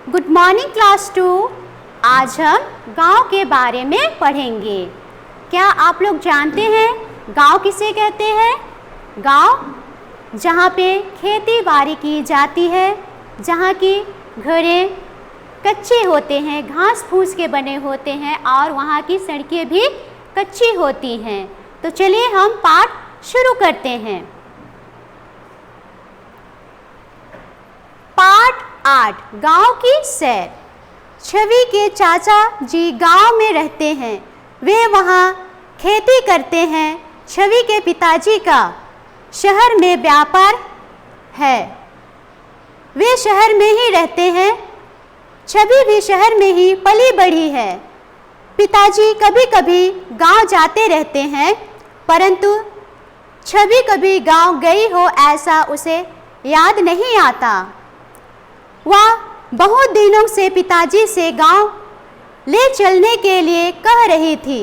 Good morning class 2। आज हम गांव के बारे में पढ़ेंगे। क्या आप लोग जानते हैं गांव किसे कहते हैं? गांव जहां पे खेती बाड़ी की जाती है, जहां की घरें कच्चे होते हैं, घास फूस के बने होते हैं और वहां की सड़कें भी कच्ची होती हैं। तो चलिए हम पाठ शुरू करते हैं। पाठ 8 गांव की सैर। छवि के चाचा जी गांव में रहते हैं। वे वहां खेती करते हैं। छवि के पिताजी का शहर में व्यापार है। वे शहर में ही रहते हैं। छवि भी शहर में ही पली बढ़ी है। पिताजी कभी कभी गांव जाते रहते हैं, परंतु छवि कभी गांव गई हो ऐसा उसे याद नहीं आता। वह बहुत दिनों से पिताजी से गांव ले चलने के लिए कह रही थी।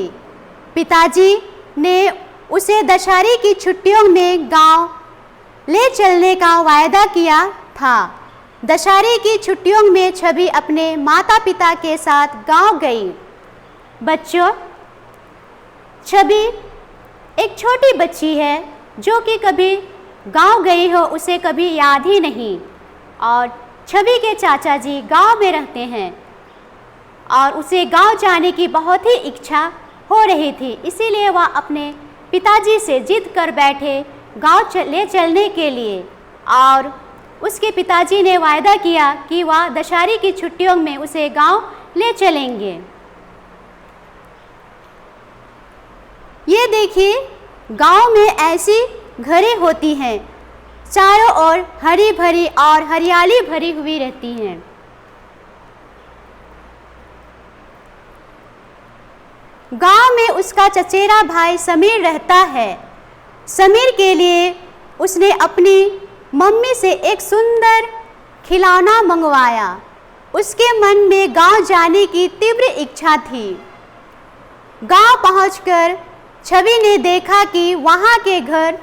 पिताजी ने उसे दशहरे की छुट्टियों में गांव ले चलने का वायदा किया था। दशहरे की छुट्टियों में छवि अपने माता पिता के साथ गांव गई। बच्चों, छवि एक छोटी बच्ची है जो कि कभी गांव गई हो उसे कभी याद ही नहीं। और छवि के चाचा जी गांव में रहते हैं और उसे गांव जाने की बहुत ही इच्छा हो रही थी, इसीलिए वह अपने पिताजी से जिद कर बैठे गांव ले चलने के लिए। और उसके पिताजी ने वायदा किया कि वह दशहरे की छुट्टियों में उसे गांव ले चलेंगे। ये देखिए, गांव में ऐसी घरें होती हैं, चारों ओर हरी भरी और हरियाली भरी हुई रहती हैं। गांव में उसका चचेरा भाई समीर रहता है। समीर के लिए उसने अपनी मम्मी से एक सुंदर खिलौना मंगवाया। उसके मन में गांव जाने की तीव्र इच्छा थी। गांव पहुंचकर छवि ने देखा कि वहां के घर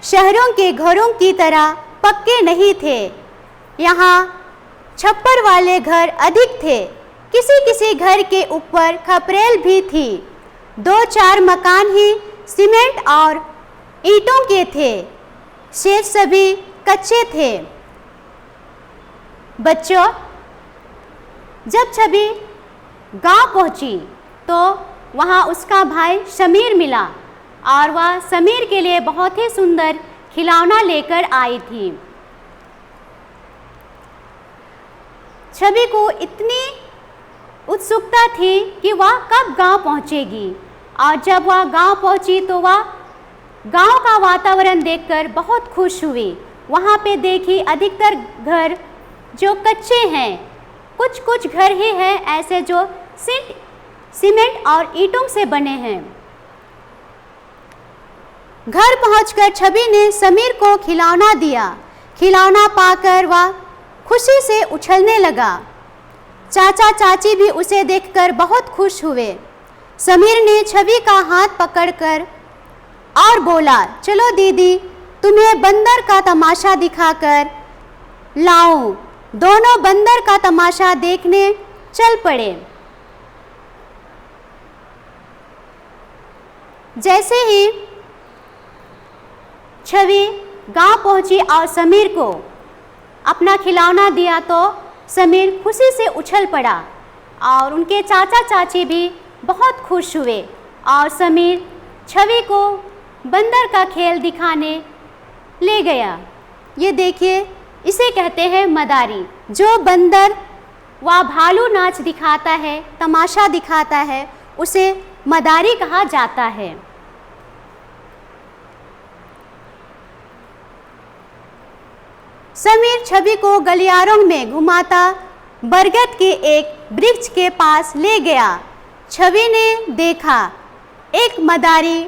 शहरों के घरों की तरह पक्के नहीं थे। यहाँ छप्पर वाले घर अधिक थे। किसी किसी घर के ऊपर खपरेल भी थी। 2-4 मकान ही सीमेंट और ईंटों के थे। शेष सभी कच्चे थे। बच्चों, जब छवि गांव पहुंची तो वहां उसका भाई समीर मिला और वह समीर के लिए बहुत ही सुंदर खिलौना लेकर आई थी। छवि को इतनी उत्सुकता थी कि वह कब गांव पहुंचेगी। और जब वह गांव पहुंची तो वह गांव का वातावरण देखकर बहुत खुश हुई। वहां पे देखी अधिकतर घर जो कच्चे हैं, कुछ कुछ घर ही हैं ऐसे जो सीमेंट और ईंटों से बने हैं। घर पहुंचकर छवि ने समीर को खिलौना दिया। खिलौना पाकर वह खुशी से उछलने लगा। चाचा चाची भी उसे देखकर बहुत खुश हुए। समीर ने छवि का हाथ पकड़कर और बोला, चलो दीदी, तुम्हें बंदर का तमाशा दिखाकर लाऊं। दोनों बंदर का तमाशा देखने चल पड़े। जैसे ही छवि गांव पहुंची और समीर को अपना खिलौना दिया तो समीर खुशी से उछल पड़ा और उनके चाचा चाची भी बहुत खुश हुए। और समीर छवि को बंदर का खेल दिखाने ले गया। ये देखिए, इसे कहते हैं मदारी। जो बंदर व भालू नाच दिखाता है, तमाशा दिखाता है, उसे मदारी कहा जाता है। समीर छवि को गलियारों में घुमाता बरगद के एक वृक्ष के पास ले गया। छवि ने देखा एक मदारी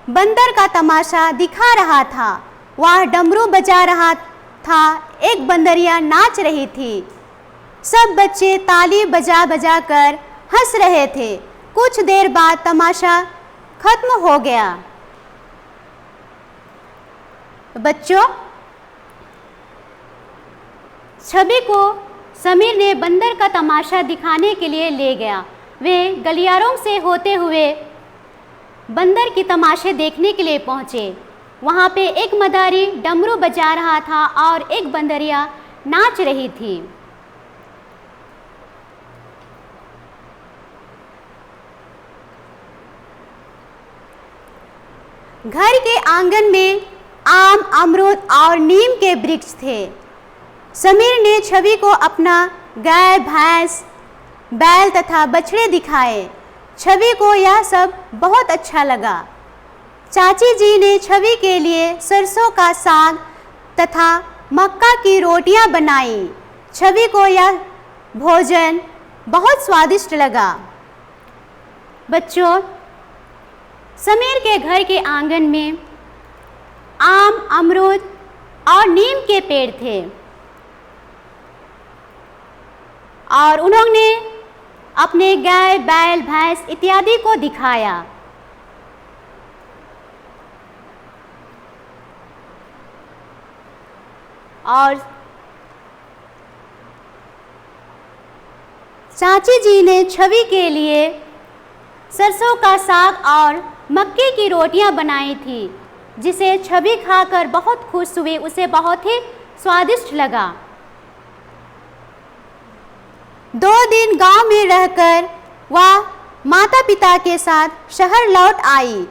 बंदर का तमाशा दिखा रहा था। वह डमरू बजा रहा था। एक बंदरिया नाच रही थी। सब बच्चे ताली बजा बजा कर हंस रहे थे। कुछ देर बाद तमाशा खत्म हो गया। बच्चों, छवि को समीर ने बंदर का तमाशा दिखाने के लिए ले गया। वे गलियारों से होते हुए बंदर की तमाशे देखने के लिए पहुँचे। वहाँ पे एक मदारी डमरू बजा रहा था और एक बंदरिया नाच रही थी। घर के आंगन में आम, अमरूद और नीम के वृक्ष थे। समीर ने छवि को अपना गाय, भैंस, बैल तथा बछड़े दिखाए। छवि को यह सब बहुत अच्छा लगा। चाची जी ने छवि के लिए सरसों का साग तथा मक्का की रोटियां बनाई। छवि को यह भोजन बहुत स्वादिष्ट लगा। बच्चों, समीर के घर के आंगन में आम, अमरूद और नीम के पेड़ थे और उन्होंने अपने गाय, बैल, भैंस इत्यादि को दिखाया। और चाची जी ने छवि के लिए सरसों का साग और मक्के की रोटियां बनाई थी, जिसे छवि खाकर बहुत खुश हुई। उसे बहुत ही स्वादिष्ट लगा। 2 दिन गांव में रहकर वह माता पिता के साथ शहर लौट आई।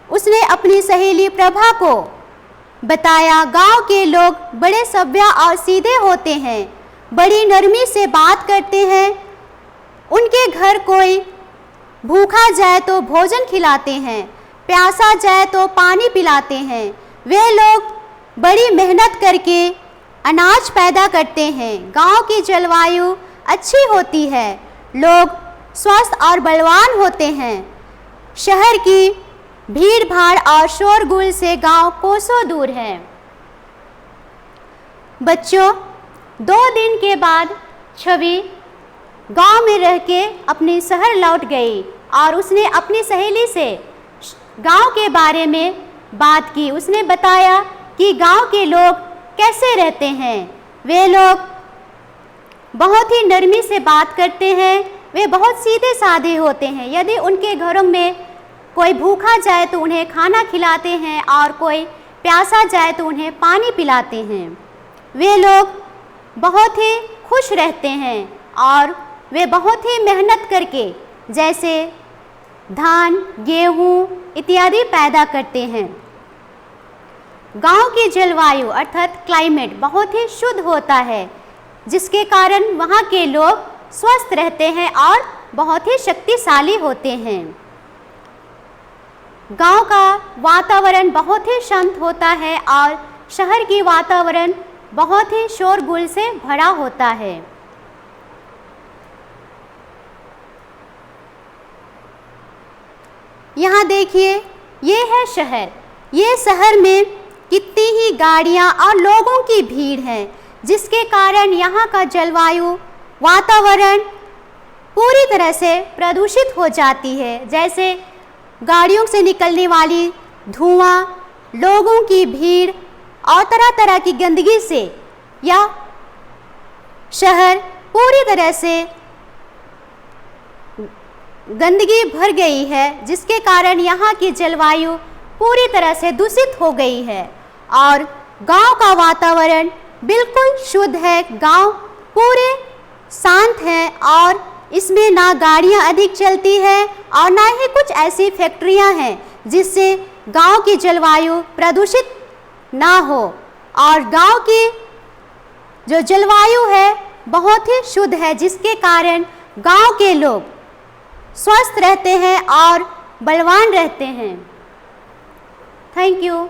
उसने अपनी सहेली प्रभा को बताया, गांव के लोग बड़े सभ्य और सीधे होते हैं, बड़ी नरमी से बात करते हैं। उनके घर कोई भूखा जाए तो भोजन खिलाते हैं, प्यासा जाए तो पानी पिलाते हैं। वे लोग बड़ी मेहनत करके अनाज पैदा करते हैं। गांव की जलवायु अच्छी होती है, लोग स्वस्थ और बलवान होते हैं। शहर की भीड़ भाड़ और शोरगुल से गांव कोसों दूर है। बच्चों, 2 दिन के बाद छवि गांव में रह के अपने शहर लौट गई और उसने अपनी सहेली से गांव के बारे में बात की। उसने बताया कि गांव के लोग कैसे रहते हैं। वे लोग बहुत ही नरमी से बात करते हैं, वे बहुत सीधे साधे होते हैं। यदि उनके घरों में कोई भूखा जाए तो उन्हें खाना खिलाते हैं और कोई प्यासा जाए तो उन्हें पानी पिलाते हैं। वे लोग बहुत ही खुश रहते हैं और वे बहुत ही मेहनत करके जैसे धान, गेहूँ इत्यादि पैदा करते हैं। गांव की जलवायु अर्थात क्लाइमेट बहुत ही शुद्ध होता है, जिसके कारण वहाँ के लोग स्वस्थ रहते हैं और बहुत ही शक्तिशाली होते हैं। गांव का वातावरण बहुत ही शांत होता है और शहर की वातावरण बहुत ही शोरगुल से भरा होता है। यहाँ देखिए, ये है शहर। ये शहर में कितनी ही गाड़ियाँ और लोगों की भीड़ है, जिसके कारण यहाँ का जलवायु वातावरण पूरी तरह से प्रदूषित हो जाती है। जैसे गाड़ियों से निकलने वाली धुआं, लोगों की भीड़ और तरह तरह की गंदगी से यह शहर पूरी तरह से गंदगी भर गई है, जिसके कारण यहाँ की जलवायु पूरी तरह से दूषित हो गई है। और गांव का वातावरण बिल्कुल शुद्ध है। गांव पूरे शांत है और इसमें ना गाड़ियाँ अधिक चलती है और ना ही कुछ ऐसी फैक्ट्रियाँ हैं जिससे गांव की जलवायु प्रदूषित ना हो। और गांव की जो जलवायु है बहुत ही शुद्ध है, जिसके कारण गांव के लोग स्वस्थ रहते हैं और बलवान रहते हैं। Thank you.